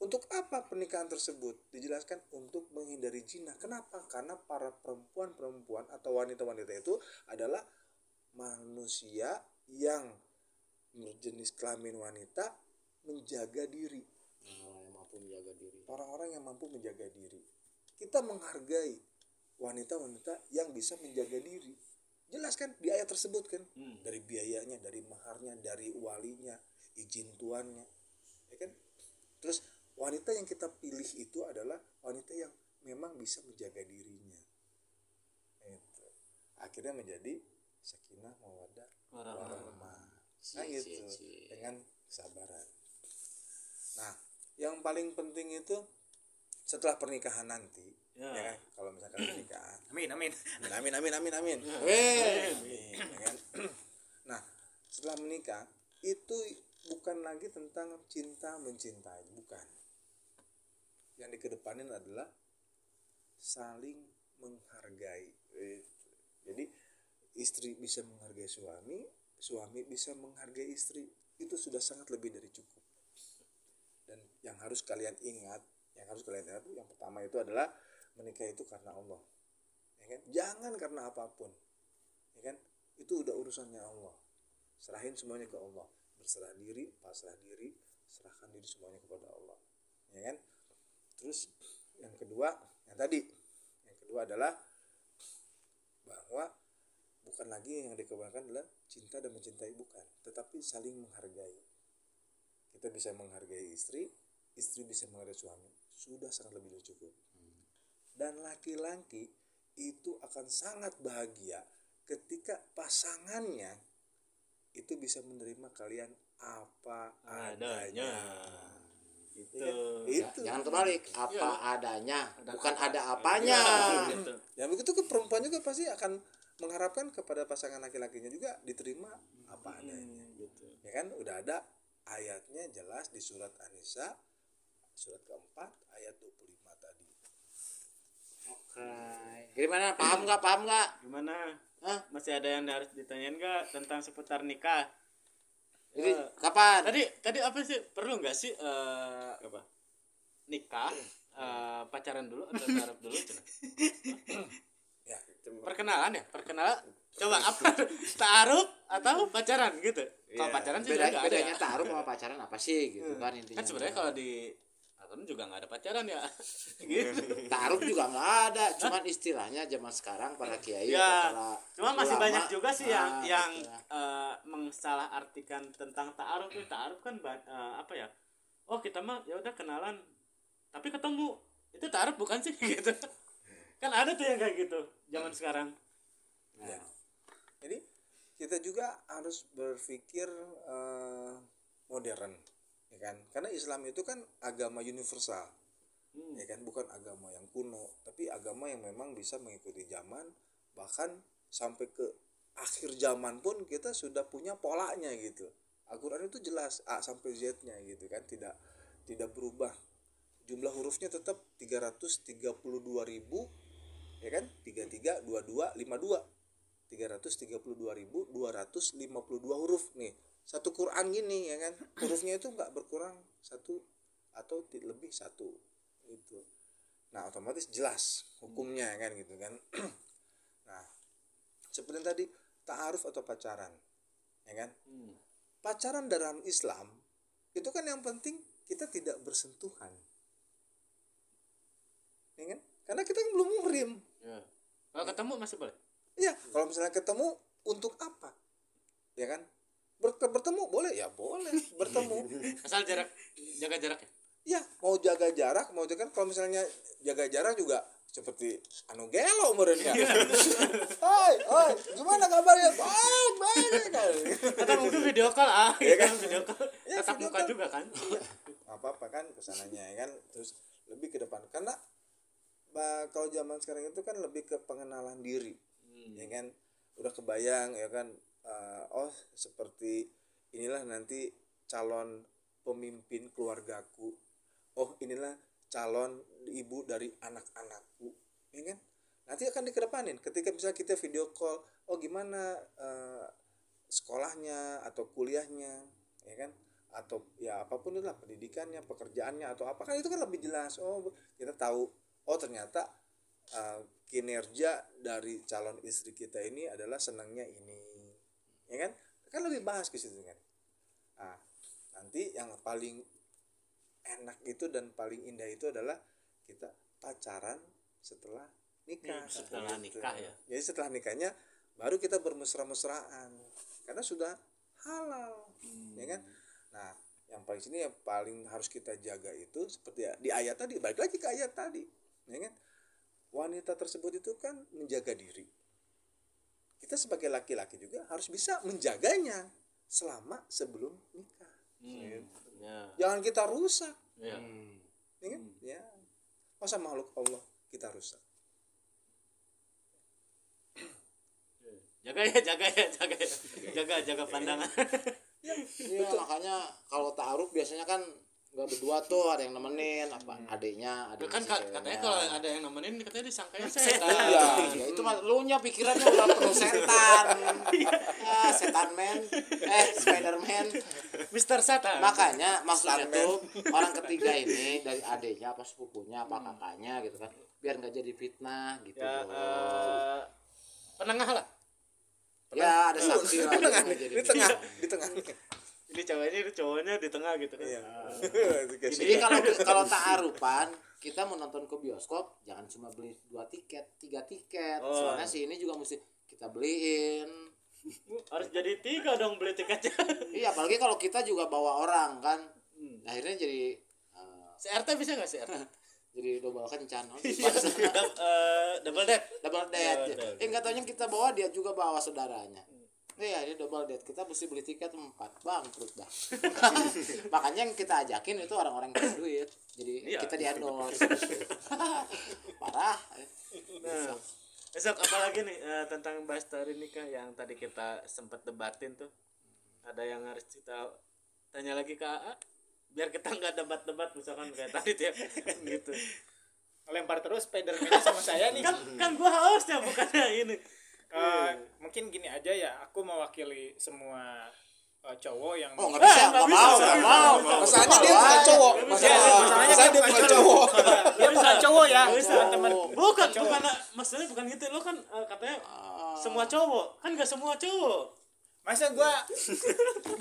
Speaker 1: Untuk apa pernikahan tersebut? Dijelaskan untuk menghindari zina. Kenapa? Karena para perempuan atau wanita-wanita itu adalah manusia yang berjenis kelamin wanita menjaga diri. Orang-orang yang mampu menjaga diri. Kita menghargai wanita-wanita yang bisa menjaga diri. Jelas kan di ayat tersebut kan, dari biayanya, dari maharnya, dari walinya, izin tuannya, ya kan. Terus wanita yang kita pilih itu adalah wanita yang memang bisa menjaga dirinya. Itu akhirnya menjadi sakinah mawaddah warahmah. Nah gitu, dengan kesabaran. Nah, yang paling penting itu setelah pernikahan nanti, ya kan, kalau misalkan pernikahan,
Speaker 4: Amin.
Speaker 1: amin. Ya kan? Nah, setelah menikah itu bukan lagi tentang cinta mencintai, bukan. Yang dikedepanin adalah saling menghargai. Jadi istri bisa menghargai suami, suami bisa menghargai istri, itu sudah sangat lebih dari cukup. Dan yang harus kalian ingat, yang pertama itu adalah menikah itu karena Allah. Ya kan? Jangan karena apapun. Ya kan? Itu udah urusannya Allah. Serahin semuanya ke Allah. Berserah diri, pasrah diri, serahkan diri semuanya kepada Allah. Ya kan? Terus yang kedua adalah bahwa bukan lagi yang dikembangkan adalah cinta dan mencintai, bukan, tetapi saling menghargai. Kita bisa menghargai istri bisa menghargai suami, sudah sangat lebih dari cukup. Dan laki-laki itu akan sangat bahagia ketika pasangannya itu bisa menerima kalian apa adanya. Itu.
Speaker 3: Jangan kebalik, apa adanya, bukan ada apanya.
Speaker 1: Ya begitu ke perempuan juga pasti akan mengharapkan kepada pasangan laki-lakinya juga diterima apa adanya. Ya kan, udah ada ayatnya jelas di surat An-Nisa surat keempat ayat 25 tadi.
Speaker 3: Oke. Gimana? Paham nggak?
Speaker 2: Gimana?
Speaker 3: Hah?
Speaker 2: Masih ada yang harus ditanyain nggak tentang seputar nikah?
Speaker 3: Jadi kapan?
Speaker 2: Tadi apa sih? Perlu nggak sih apa? Nikah pacaran dulu atau taruh dulu?
Speaker 1: Ya,
Speaker 2: Perkenalan. Coba apa? Taruh atau pacaran gitu? Kalau pacaran sih nggak ada.
Speaker 3: Bedanya taruh sama pacaran apa sih gitu kan intinya.
Speaker 2: Kan sebenarnya kalau di aturan juga nggak ada pacaran ya. Gitu.
Speaker 3: Taruh juga nggak ada, cuman istilahnya zaman sekarang para kiai
Speaker 2: Ya,
Speaker 3: para
Speaker 2: cuma masih
Speaker 3: ulama,
Speaker 2: banyak juga sih yang
Speaker 3: gitu.
Speaker 2: mengsalah artikan tentang ta'aruf. Ta'aruf kan apa ya? oh kita mah ya udah kenalan tapi ketemu itu taruh bukan sih gitu kan ada tuh yang kayak gitu zaman sekarang.
Speaker 1: Ya. Jadi kita juga harus berpikir modern, ya kan? Karena Islam itu kan agama universal, ya kan? Bukan agama yang kuno, tapi agama yang memang bisa mengikuti zaman, bahkan sampai ke akhir zaman pun kita sudah punya polanya gitu. Al-Quran itu jelas A sampai Z-nya gitu kan, tidak berubah. Jumlah hurufnya tetap 332.000, ya kan? 33 22 52. 332.252 huruf nih. Satu Quran gini ya kan. Hurufnya itu enggak berkurang satu atau lebih satu gitu. Nah, otomatis jelas hukumnya kan gitu kan. Nah, seperti tadi ta'aruf atau pacaran, ya kan? Pacaran dalam Islam itu kan yang penting kita tidak bersentuhan, ya kan? Karena kita kan belum muhrim.
Speaker 2: Ya. Kalau ketemu masih boleh.
Speaker 1: Iya, kalau misalnya ketemu untuk apa, ya kan? Bertemu boleh ya boleh bertemu.
Speaker 2: Asal jaga jarak ya.
Speaker 1: Ya mau jaga jarak, mau kan kalau misalnya jaga jarak juga seperti anu gelo umurnya. Hai, gimana kabarnya? Baik kan.
Speaker 2: Atau mungkin video call
Speaker 1: Ya kan?
Speaker 2: video call
Speaker 1: Ya,
Speaker 2: tatap
Speaker 1: video
Speaker 2: muka
Speaker 1: call.
Speaker 2: juga kan.
Speaker 1: Apa kan kesananya ya kan, terus lebih ke depan karena kalau zaman sekarang itu kan lebih ke pengenalan diri, ya kan, udah kebayang ya kan, oh seperti inilah nanti calon pemimpin keluargaku, oh inilah calon ibu dari anak-anakku, ya kan, nanti akan dikedepanin ketika misalnya kita video call, oh gimana sekolahnya atau kuliahnya, ya kan, atau ya apapun itulah pendidikannya, pekerjaannya atau apa, kan itu kan lebih jelas. Oh kita tahu, oh ternyata kinerja dari calon istri kita ini adalah senangnya ini, ya kan lebih bahas ke situ kan. Nah, nanti yang paling enak itu dan paling indah itu adalah kita pacaran setelah nikah.
Speaker 2: Setelah
Speaker 1: Gitu.
Speaker 2: nikah ya.
Speaker 1: Jadi setelah nikahnya baru kita bermesra-mesraan karena sudah halal, ya kan. Nah, yang paling sini yang paling harus kita jaga itu seperti di ayat tadi, balik lagi ke ayat tadi, ya kan. Wanita tersebut itu kan menjaga diri. Kita sebagai laki-laki juga harus bisa menjaganya selama sebelum nikah. Gitu.
Speaker 2: Ya.
Speaker 1: Jangan kita rusak,
Speaker 2: Ya.
Speaker 1: ya kan? Ya. Masa makhluk Allah kita rusak.
Speaker 2: Jaga pandangan.
Speaker 3: Iya, makanya kalau ta'aruf biasanya kan nggak berdua tuh, ada yang nemenin, apa adeknya
Speaker 2: Kan
Speaker 3: si
Speaker 2: katanya
Speaker 3: ceweknya.
Speaker 2: kalau ada yang nemenin katanya disangkanya setan.
Speaker 3: Iya, ya itu mah lu nya pikirannya udah penuh setan. Ya, setan man. Spiderman.
Speaker 2: Mister Satan.
Speaker 3: Makanya maksudnya tuh orang ketiga ini dari adeknya apa sepupunya apa kakaknya gitu kan, biar nggak jadi fitnah gitu.
Speaker 2: Ya,
Speaker 3: loh.
Speaker 2: penengah lah.
Speaker 3: Ya ada saksi lah
Speaker 1: Tengah
Speaker 3: gitu,
Speaker 1: nih,
Speaker 3: jadi
Speaker 1: di tengah, di tengah.
Speaker 2: Ini cowoknya di tengah gitu kan.
Speaker 1: Iya.
Speaker 3: Jadi kalau ta'arufan kita mau nonton ke bioskop jangan cuma beli 2 tiket, 3 tiket.
Speaker 2: Oh.
Speaker 3: Soalnya si ini juga mesti kita beliin.
Speaker 2: Harus jadi 3 dong beli tiketnya.
Speaker 3: Iya, apalagi kalau kita juga bawa orang kan. Akhirnya jadi
Speaker 2: CRT bisa nggak CRT?
Speaker 3: jadi double kencan.
Speaker 2: Double deck.
Speaker 3: Double date. Enggak taunya kita bawa, dia juga bawa saudaranya. Iya, dia double date. Kita mesti beli tiket 4, bangkrut dah. Makanya yang kita ajakin itu orang-orang yang punya duit. Jadi
Speaker 2: Iya.
Speaker 3: kita di endorse. Parah.
Speaker 2: Nah, besok apalagi nih tentang bahas tari nikah yang tadi kita sempat debatin tuh. Ada yang harus kita tanya lagi ke AA biar kita nggak debat-debat misalkan kayak tadi tuh ya. Gitu.
Speaker 4: Lempar terus Spiderman sama saya nih.
Speaker 2: Kan gua hostnya bukannya ini.
Speaker 4: Mungkin gini aja ya, aku mewakili semua cowok yang
Speaker 3: Oh, enggak bisa, enggak mau.
Speaker 1: Masalahnya dia bukan cowok. Masalahnya dia bukan cowok.
Speaker 4: dia bukan cowok ya,
Speaker 2: Nggak bisa.
Speaker 4: teman-teman.
Speaker 2: Bukan
Speaker 4: cowok.
Speaker 2: maksudnya bukan gitu. Lo kan katanya semua cowok. Kan nggak semua cowok.
Speaker 4: Masa gua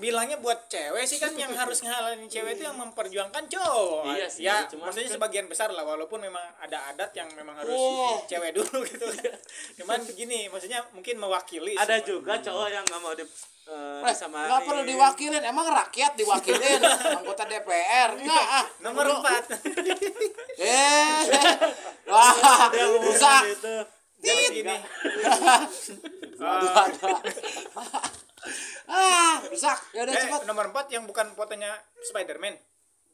Speaker 4: bilangnya buat cewek sih, kan yang harus ngehalalin cewek itu yang memperjuangkan cowok.
Speaker 2: Iya sih,
Speaker 4: Ya,
Speaker 2: cuman
Speaker 4: maksudnya
Speaker 2: kan-
Speaker 4: sebagian besar lah, walaupun memang ada adat yang memang harus cewek dulu gitu. Cuman begini, maksudnya mungkin mewakili.
Speaker 2: Ada
Speaker 4: semua.
Speaker 2: juga cowok yang nggak mau disamain.
Speaker 3: Nggak perlu diwakilin, emang rakyat diwakilin anggota DPR enggak ah.
Speaker 4: Nomor 4.
Speaker 3: Wah,
Speaker 2: Dia ngomong
Speaker 3: rusak.
Speaker 2: gitu.
Speaker 4: Jadi gini.
Speaker 3: Aduh, rusak. Ya udah cepat.
Speaker 4: Nomor 4 yang bukan fotonya Spider-Man.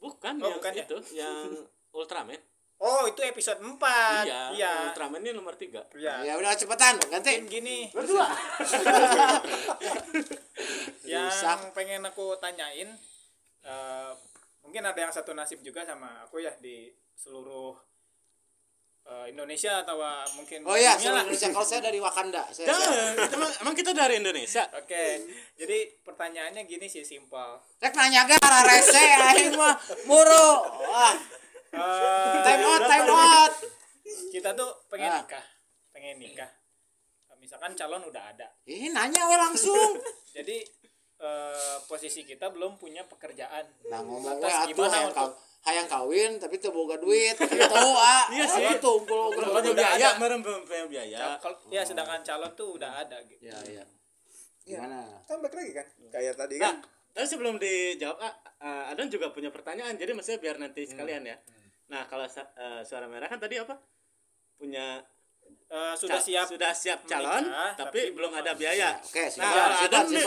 Speaker 2: Bukan,
Speaker 4: Oh,
Speaker 2: yang
Speaker 4: bukan ya?
Speaker 2: itu, yang Ultraman.
Speaker 4: Oh, itu episode 4. Iya.
Speaker 2: Ultraman ini nomor 3.
Speaker 4: Iya.
Speaker 3: Ya udah cepetan, ganti.
Speaker 4: Mungkin gini.
Speaker 3: Berdua.
Speaker 4: Yang
Speaker 3: Rusak.
Speaker 4: pengen aku tanyain, mungkin ada yang satu nasib juga sama aku ya di seluruh Indonesia atau mungkin
Speaker 3: Oh iya,
Speaker 4: dunia lah.
Speaker 3: seluruh Indonesia. Kalau saya dari Wakanda. Saya
Speaker 2: Emang kita dari Indonesia.
Speaker 4: Oke, jadi pertanyaannya gini sih, simpel.
Speaker 3: Rek nanya gara rese aing mah muru. Wah, time out.
Speaker 4: Kita tuh pengen
Speaker 3: Ah.
Speaker 4: nikah. Misalkan calon udah ada.
Speaker 3: Ih, nanya we langsung.
Speaker 4: Jadi posisi kita belum punya pekerjaan.
Speaker 3: Nah, ngomong we
Speaker 4: Lantas
Speaker 3: atuh
Speaker 4: gimana untuk
Speaker 3: hayang kawin tapi teu boga duit. Gitu ah.
Speaker 2: Iya sih.
Speaker 3: Tumpul
Speaker 2: Belum
Speaker 4: Kalau
Speaker 2: punya
Speaker 4: udah
Speaker 2: biaya,
Speaker 4: ada.
Speaker 2: belum punya biaya.
Speaker 4: kalau ya sedangkan calon tuh udah ada gitu.
Speaker 3: Ya, iya.
Speaker 1: Iya.
Speaker 3: Gimana?
Speaker 1: Kan balik lagi kan kayak tadi
Speaker 2: Nah,
Speaker 1: kan.
Speaker 2: tapi sebelum dijawab, Adan juga punya pertanyaan. Jadi maksudnya biar nanti sekalian ya. Nah, kalau suara merah kan tadi apa? Punya
Speaker 4: Sudah siap
Speaker 2: sudah siap calon,
Speaker 4: menikah,
Speaker 2: tapi belum ada biaya.
Speaker 3: Oke,
Speaker 2: Nah,
Speaker 3: siap.
Speaker 2: Adan nih,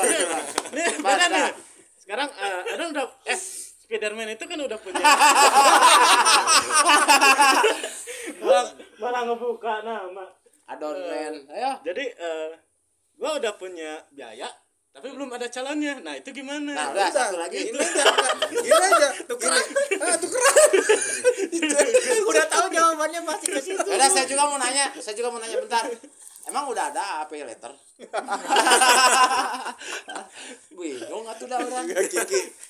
Speaker 2: nih, beneran
Speaker 3: dah.
Speaker 2: nih. Sekarang Adan udah Spiderman itu kan udah punya. Malah ngebuka nama.
Speaker 3: Adon men. Ayo.
Speaker 2: Jadi gua udah punya biaya, tapi belum ada calonnya. Nah, itu gimana?
Speaker 3: Nah, udah satu lagi.
Speaker 1: Gini aja. Tukeran. Tukeran.
Speaker 4: udah tahu jawabannya pasti ke situ.
Speaker 3: Udah saya juga mau nanya bentar. Emang udah ada pay letter? Bingung atuh dah orang.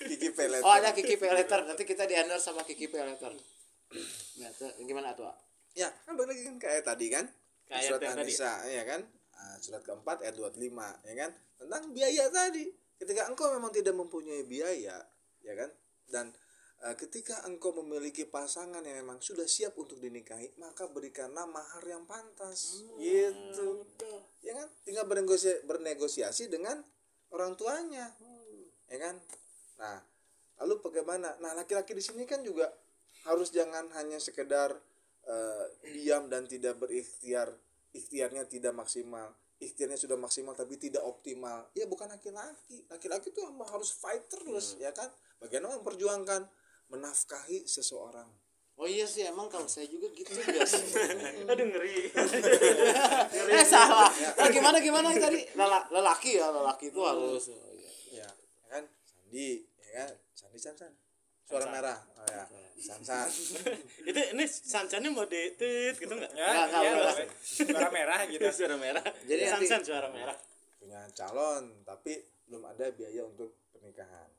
Speaker 1: Kiki pelet.
Speaker 3: Oh, ada Kiki pay letter. Nanti kita di-endorse sama Kiki pay letter. Nah, gimana tuh?
Speaker 1: Ya, kan balik lagi kan kayak tadi kan.
Speaker 2: Kayak
Speaker 1: Surat
Speaker 2: yang tadi.
Speaker 1: An-Nisa, ya kan? Surat keempat ayat 25, ya kan? Tentang biaya tadi. Ketika engkau memang tidak mempunyai biaya, ya kan? Dan ketika engkau memiliki pasangan yang memang sudah siap untuk dinikahi, maka berikanlah mahar yang pantas. Gitu. Ya kan? Tinggal bernegosiasi dengan orang tuanya. Ya kan? Nah, lalu bagaimana? Nah, laki-laki di sini kan juga harus jangan hanya sekedar diam dan tidak berikhtiar, ikhtiarnya tidak maksimal, ikhtiarnya sudah maksimal tapi tidak optimal. Ya bukan laki-laki itu harus fight terus, ya kan? Bagaimana memperjuangkan menafkahi seseorang.
Speaker 3: Oh iya sih, emang kalau saya juga gitu biasa.
Speaker 2: Aduh, ngeri.
Speaker 3: Salah. Gimana tadi? Lelaki itu harus.
Speaker 1: Ya kan? Sandi, ya kan? Sandi Sansan. Suara merah. Oh ya, Sansan.
Speaker 2: Ini sansannya mau ditit gitu enggak?
Speaker 4: Ya,
Speaker 3: Nggak,
Speaker 4: ya,
Speaker 3: udah.
Speaker 4: suara merah gitu.
Speaker 2: Suara merah.
Speaker 3: Jadi nanti-
Speaker 2: sansan suara merah.
Speaker 1: Punya calon tapi belum ada biaya untuk pernikahan.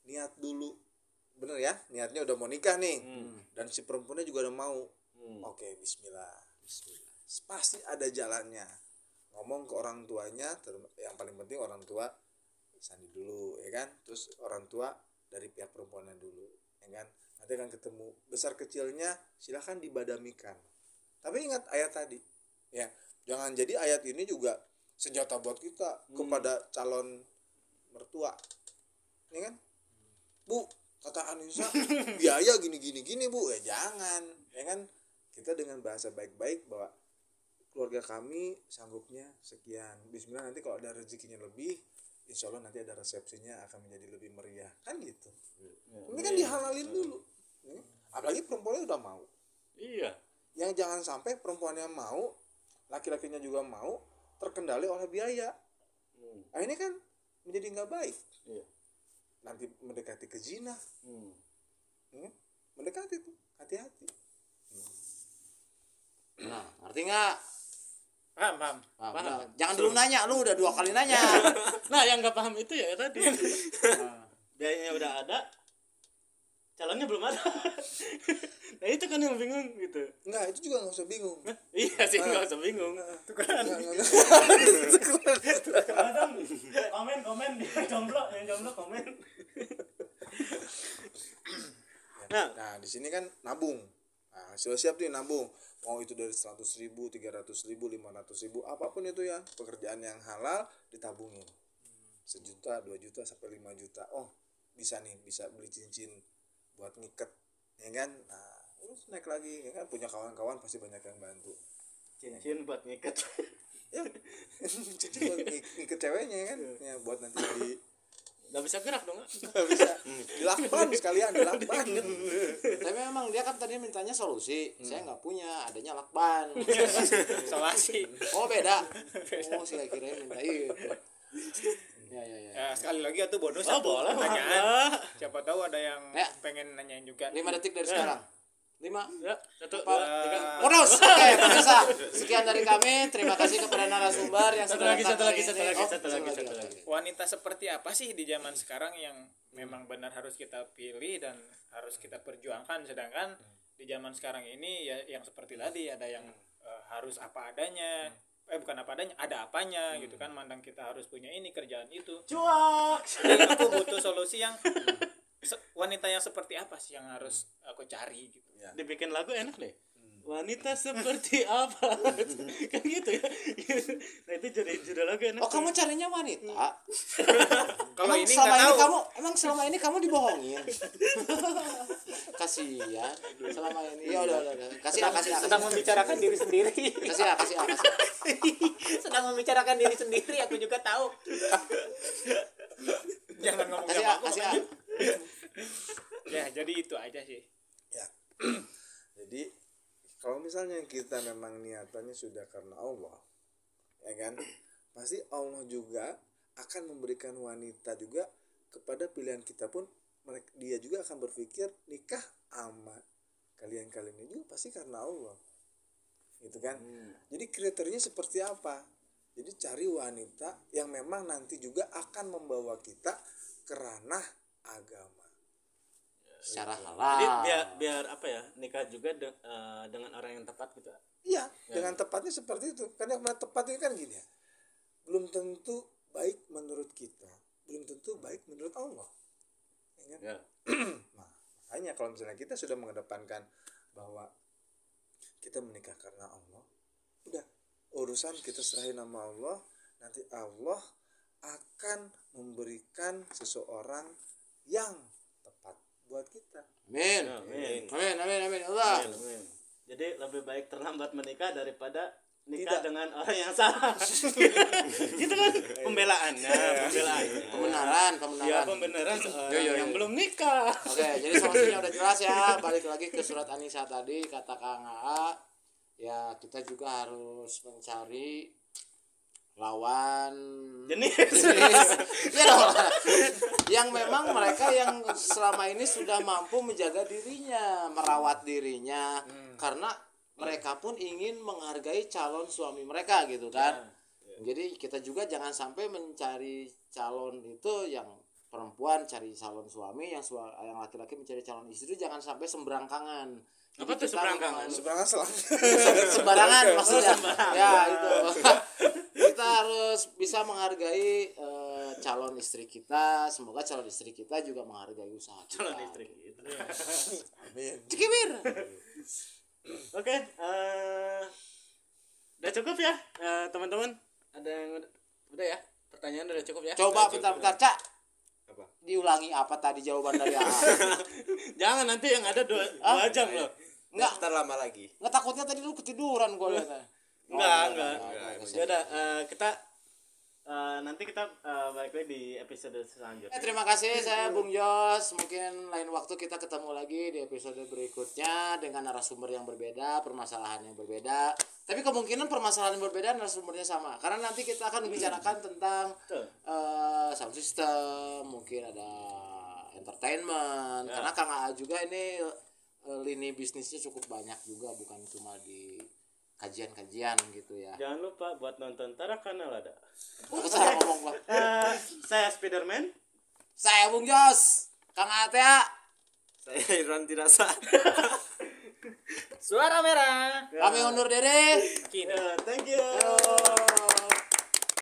Speaker 1: Niat dulu. Bener ya? Niatnya udah mau nikah nih. Dan si perempuannya juga udah mau. Oke, bismillah. Pasti ada jalannya. Ngomong ke orang tuanya, yang paling penting orang tua sandi dulu, ya kan? Terus orang tua dari pihak perempuannya dulu, ya kan? Nanti akan ketemu. Besar kecilnya silahkan dibadamikan. Tapi ingat ayat tadi, ya. Jangan jadi ayat ini juga senjata buat kita kepada calon mertua. Ya kan? Bu, kata Anissa, biaya gini Bu. Ya jangan, ya kan? Kita dengan bahasa baik-baik bahwa keluarga kami sanggupnya sekian. Bismillah, nanti kalau ada rezekinya lebih, insya Allah nanti ada resepsinya akan menjadi lebih meriah, kan gitu. Ini kan dihalalin dulu. Ya. Apalagi perempuannya udah mau.
Speaker 2: Iya.
Speaker 1: Yang jangan sampai perempuannya mau, laki-lakinya juga mau, terkendali oleh biaya. Nah, ini kan menjadi nggak baik.
Speaker 2: Iya.
Speaker 1: Nanti mendekati ke zina. Ya, mendekati tuh, hati-hati.
Speaker 3: Nah, ngerti nggak?
Speaker 4: Paham.
Speaker 3: Paham. Jangan dulu nanya, lu udah 2 kali nanya.
Speaker 2: Nah, yang nggak paham itu ya tadi. Biayanya udah ada, calonnya belum ada. Nah itu kan yang bingung gitu.
Speaker 1: Enggak, itu juga nggak usah bingung.
Speaker 2: Iya sih nggak usah bingung.
Speaker 1: Nggak, nggak.
Speaker 2: Komen yang jomblo komen.
Speaker 1: Nah, di sini kan nabung. Nah, siap nih nabung. Mau itu dari 100.000, 300.000, 500.000, apapun itu ya, pekerjaan yang halal ditabungin. 1 juta, 2 juta sampai 5 juta. Oh, bisa nih, bisa beli cincin buat ngiket, ya kan? Nah, terus naik lagi, ya kan? Punya kawan-kawan pasti banyak yang bantu.
Speaker 2: Cincin buat ngikat.
Speaker 1: Ya, cincin buat ngiket ceweknya ya kan? Ya, buat nanti di
Speaker 2: Nggak bisa gerak dong.
Speaker 1: nggak bisa dilakban sekalian dilakban.
Speaker 3: Tapi memang dia kan tadi mintanya solusi. Saya nggak punya, adanya lakban.
Speaker 4: Isolasi.
Speaker 3: Oh beda. Oh saya kira minta itu. Ya.
Speaker 4: Ya, sekali lagi itu bonus
Speaker 2: Oh,
Speaker 4: satu
Speaker 2: boleh,
Speaker 4: pertanyaan. Siapa tahu ada yang
Speaker 3: Ya.
Speaker 4: pengen nanyain juga.
Speaker 3: 5 detik dari sekarang. 5.
Speaker 2: Ya, 1, 2, 3.
Speaker 3: Bonus. Oke, pemirsa. Sekian dari kami. Terima kasih kepada narasumber yang
Speaker 2: Satu
Speaker 3: sudah
Speaker 2: lagi,
Speaker 3: datang
Speaker 2: satu lagi,
Speaker 3: hari
Speaker 2: satu
Speaker 3: ini.
Speaker 2: lagi,
Speaker 3: Oh,
Speaker 2: satu lagi.
Speaker 4: Wanita seperti apa sih di zaman sekarang yang memang benar harus kita pilih dan harus kita perjuangkan, sedangkan di zaman sekarang ini ya yang seperti tadi ada yang harus apa adanya, bukan apa adanya, ada apanya gitu kan, mandang kita harus punya ini kerjaan itu.
Speaker 2: Cuak.
Speaker 4: Jadi aku butuh solusi yang wanita yang seperti apa sih yang harus aku cari gitu.
Speaker 2: Dibikin lagu enak deh. Wanita seperti apa? Kan gitu ya. Nah itu jadi judul lagu enak.
Speaker 3: Oh, kamu carinya wanita?
Speaker 4: Kalau
Speaker 3: Emang
Speaker 4: ini
Speaker 3: selama
Speaker 4: nggak
Speaker 3: ini
Speaker 4: tahu.
Speaker 3: selama ini kamu dibohongin. Kasihan selama ini. Ya udah. Kasih.
Speaker 5: Sedang membicarakan diri sendiri.
Speaker 3: Kasih.
Speaker 5: Sedang membicarakan diri sendiri, aku juga tahu.
Speaker 4: Jangan ngomong
Speaker 3: Kasih.
Speaker 4: sama aku.
Speaker 3: Kasih.
Speaker 4: Ya, jadi itu aja sih.
Speaker 1: Ya. Jadi kalau misalnya kita memang niatannya sudah karena Allah, ya kan, pasti Allah juga akan memberikan wanita juga kepada pilihan kita pun. Dia juga akan berpikir nikah sama kalian ini juga pasti karena Allah, gitu kan. Jadi kriterianya seperti apa? Jadi cari wanita yang memang nanti juga akan membawa kita ke ranah agama.
Speaker 3: Secara
Speaker 2: Jadi
Speaker 3: halal.
Speaker 2: biar apa ya, nikah juga dengan orang yang tepat gitu.
Speaker 1: Iya, dengan tepatnya seperti itu. Karena yang tepat itu kan gini ya. Belum tentu baik menurut kita, belum tentu baik menurut Allah. Ya kan?
Speaker 2: Ya.
Speaker 1: Nah, makanya kalau misalnya kita sudah mengedepankan bahwa kita menikah karena Allah, udah urusan kita serahin sama Allah, nanti Allah akan memberikan seseorang yang tepat buat kita.
Speaker 3: Amin. Amin. Allah.
Speaker 2: Amin. Jadi lebih baik terlambat menikah daripada nikah dengan orang yang salah. Itu kan pembelaannya.
Speaker 3: Pembenaran.
Speaker 2: Ya pembenaran seorang
Speaker 3: Yo.
Speaker 2: yang belum nikah.
Speaker 3: Oke, jadi solusinya udah jelas ya. Balik lagi ke surat An-Nisa tadi, kata Kang AA. Ya, kita juga harus mencari lawan
Speaker 2: Jenis.
Speaker 3: Iya dong. Yang memang mereka yang selama ini sudah mampu menjaga dirinya, merawat dirinya, karena mereka pun ingin menghargai calon suami mereka gitu kan. Jadi kita juga jangan sampai mencari calon itu yang perempuan cari calon suami, yang laki-laki mencari calon istri, jangan sampai semberangkangan.
Speaker 2: Apa tuh semberangkangan?
Speaker 1: Sebenarnya salah.
Speaker 3: Sembarangan maksudnya. Ya itu. Kita harus bisa menghargai calon istri kita. Semoga calon istri kita juga menghargai usaha kita.
Speaker 2: Calon istri gitu.
Speaker 1: Amin.
Speaker 3: Cikibir.
Speaker 2: Oke, udah cukup ya teman-teman. Ada yang udah ya? Pertanyaan udah cukup ya?
Speaker 3: Coba bentar-bentar, Cak.
Speaker 5: Apa?
Speaker 3: Diulangi apa tadi jawaban dari AA?
Speaker 2: Jangan nanti yang ada 2 jam loh.
Speaker 3: Enggak,
Speaker 5: Ntar lama lagi.
Speaker 3: enggak takutnya tadi lu ketiduran gua lihat.
Speaker 2: Enggak. Ya udah kita nanti kita balik lagi di episode selanjutnya.
Speaker 3: Terima kasih, saya Bung Jos. Mungkin lain waktu kita ketemu lagi di episode berikutnya dengan narasumber yang berbeda, permasalahan yang berbeda. Tapi kemungkinan permasalahan yang berbeda narasumbernya sama. Karena nanti kita akan membicarakan tentang sound system, mungkin ada entertainment. Karena Kang AA juga ini lini bisnisnya cukup banyak juga, bukan cuma di kajian-kajian gitu ya.
Speaker 2: Jangan lupa buat nonton Tara Kanal ada.
Speaker 3: Aku salah ngomong gua.
Speaker 2: Saya Spiderman.
Speaker 3: Saya Bung Jos. Kang Atea.
Speaker 5: Saya Irwan Tirasa.
Speaker 4: Suara merah.
Speaker 3: Kami undur diri.
Speaker 5: Kini.
Speaker 2: Thank you.